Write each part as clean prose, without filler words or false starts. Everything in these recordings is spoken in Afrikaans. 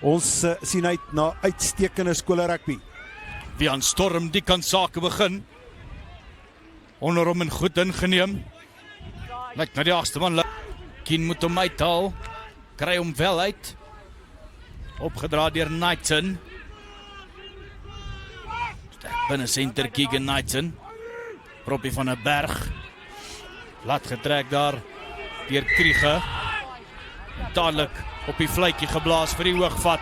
Ons sien uit na uitstekende skole rugby. Wie aan Storm die kan sake begin. Onder hom en goed ingeneem. Lyk na die agste man. Kien moet hom uithaal. Kry hom wel uit. Opgedra deur Knighton. Binne center Keegan Knighton. Proppie van 'n berg. Laat getrek daar deur Krieger. Dadelik op die vletjie geblaas vir die hoogvat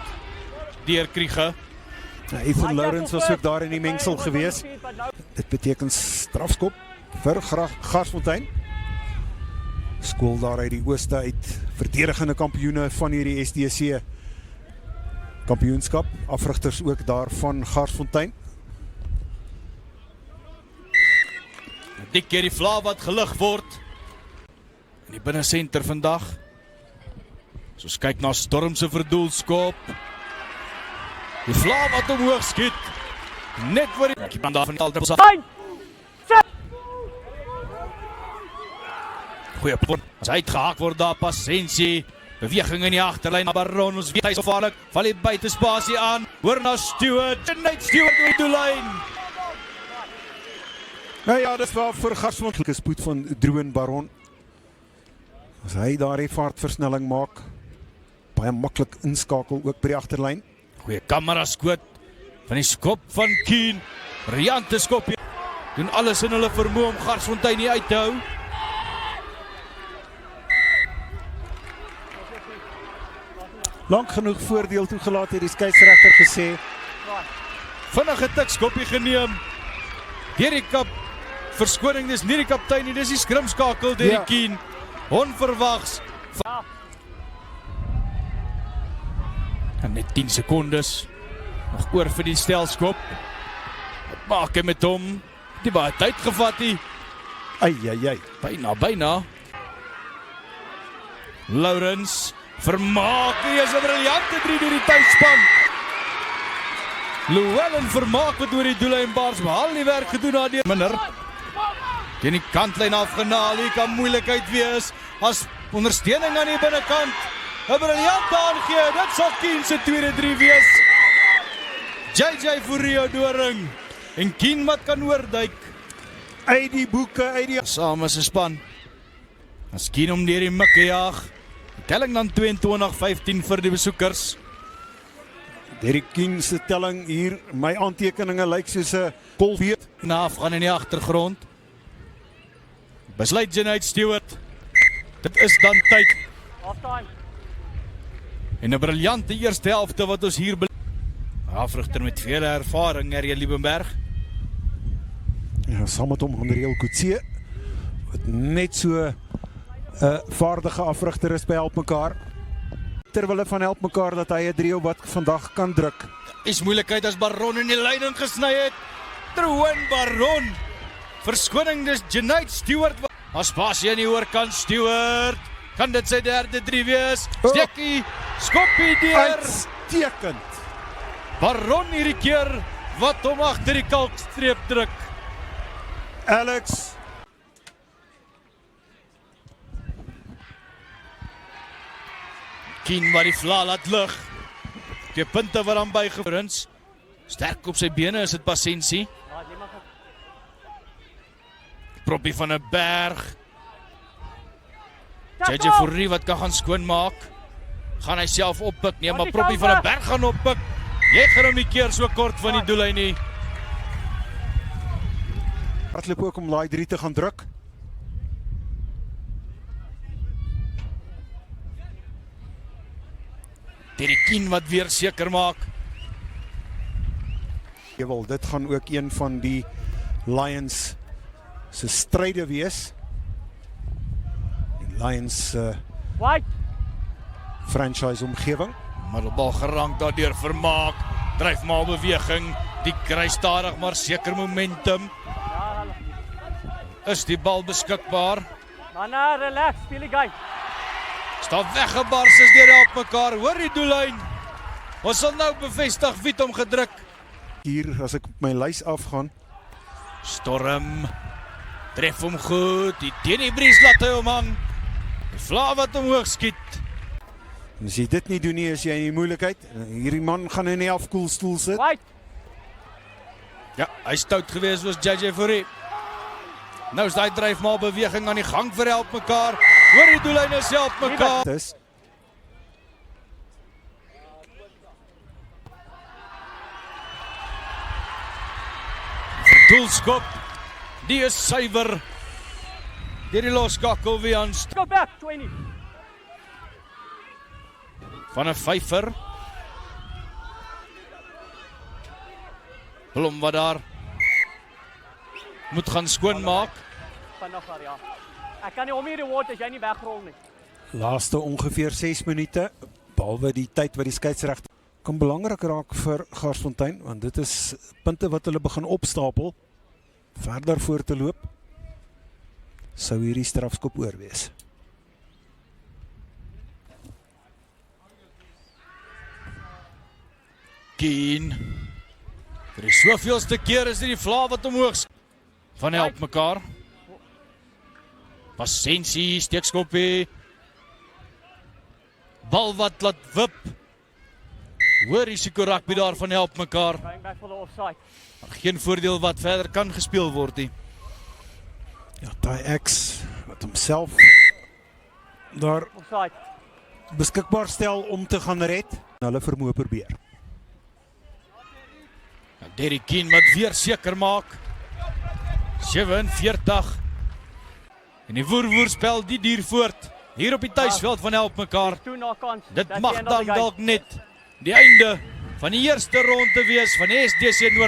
deur Krieger. Ethan Lawrence was ook daar in die mengsel gewees. Dit beteken strafskop vir Garsfontein. Skool daar uit die ooste uit, verdedigende kampioene van hierdie SDC kampioenskap. Afrigters ook daar van Garsfontein. Die keer die vla wat gelig word in die binnensenter vandag. Soos kyk na Storm se verdoelskop. Die vla wat omhoog skiet. Net voor die band daar van Alter. Goeie punt. As hy uitgehaak word daar Pasensie. Beweging in die agterlyn. Baron, ons weet hy is gevaarlik. Val die buitespasie aan. Hoor na Stewart. Net Stewart met die doellyn. Nou ja, dit was vir Garsfontein spoed van Droen Baron. As hy daar die vaartversnelling maak, baie maklik inskakel ook by die agterlyn. Goeie kamera skoot van die skop van Kien. Briljante skop. Doen alles in hulle vermoë om Garsfontein nie uit te hou. Lank genoeg voordeel toegelaat het die skeieregter gesê. Vinnige tikskoppie geneem. Deur die kap. Verskoning, dis nie die kaptein nie, dis die skrimskakel deur die Kien. Onverwags. En net 10 sekondes. Nog oor vir die stelskop. Wat maak hy met hom? Die baie tyd gevat nie. Ai. Byna. Lawrence vermaak, die is 'n briljante 3 deur die tydspan. Llewellyn vermaak wat oor die doellyn baars, behaal die werk gedoen na die minder. Teen die kantlyn afgenaal, hier kan moeilikheid wees, as ondersteuning aan die binnekant. 'n Briljante aangee, dit sal Kien se tweede 3 wees. JJ Fourie Doring, en Kien wat kan oorduik. Uit die boeke, uit die... Saam as 'n span. As Kien om deur die mikke jaag. Telling dan 22-15 vir die besoekers. Derek Kien se telling hier, my aantekeninge lyk soos 'n kolweet. Na afgaan in die agtergrond. Besluit Jeanette Stewart. Dit is dan tyd. En 'n briljante eerste helfte wat ons hier afrigter met vele ervaring, Ariel Liebenberg. Ja, saam met hom Andriel Coetzee, wat net so 'n vaardige afrigter is by Help Mekaar. Terwille van Help Mekaar dat hy 'n 3 wat vandag kan druk. Is moeilikheid as Baron in die leiding gesny het. Droen Baron. Verskoning, dis Jeanette Stewart. Aspasie aan die oorkant, Stewart. Kan dit sy derde 3 wees? Stekkie, skoppie deur. Uitstekend. Baron hierdie keer wat hom agter die kalkstreep druk. Alex. Kien wat die vla laat lig. 2 punte wat aan bygevrins. Sterk op sy bene is dit Pasensie. Proppie van 'n berg. JJ Fourie wat kan gaan skoonmaak. Gaan hy self oppik? Nee, maar Proppie van 'n berg gaan oppik. Jy gaan hom nie keer so kort van die doellyn nie. Hardloop ook om daai 3 te gaan druk. Die Kien wat weer seker maak. Jawel, dit gaan ook een van die Lions se stryde wees. Die Lions franchise omgewing. Middelbal gerank daardeur Vermaak. Dryf maar beweging. Die kry stadig maar seker momentum. Is die bal beskikbaar? Manna, relax, speel die game. Staan weggebars is deur Help Mekaar. Hoor die doellyn. Ons sal nou bevestig wie het hom gedruk. Hier, as ek op my lys afgaan. Storm. Tref hom goed. Die teen die bries laat hy hom hang. Die vla wat omhoog skiet. En as jy dit nie doen nie, is jy in die moeilikheid. Hierdie man gaan in die afkoelstoel sit. Wait. Ja, hy stout gewees was JJ Fourie. Nou is daai dryf maar beweging aan die gang vir help mekaar. Hoor die doellyne self mekaar. Dis Doelskop. Die is suiwer. Deur die loskakel wie aan Go back, 20. van 'n vyfer. Blom wat daar moet gaan skoonmaak. Vanaand ja. Ek kan nie om hierdie word as jy nie wegrol nie. laaste ongeveer 6 minute, behalwe die tyd wat die skeieregter kan belangrik raak vir Garsfontein, want dit is punte wat hulle begin opstapel. Verder voor te loop, sou hierdie strafskop oorwees. Keen. Vir die soveelste keer is dit die vla wat omhoog van help mekaar. Pasensie, steekskoppie. Bal wat laat wip. Hoor risiko rugby daar van help mekaar. Going back for the offside. Geen voordeel wat verder kan gespeel word nie. Ja, Ty X wat homself daar Offside. beskikbaar stel om te gaan red, hulle vermoë probeer. Derry Keen wat weer seker maak. 47. En die woer-woerspel die duur voort. Hier op die tuisveld van help mekaar. Toe na kans. Dit That's mag the end of dan the game. dalk net die einde van die eerste ronde wees van SDC Noord.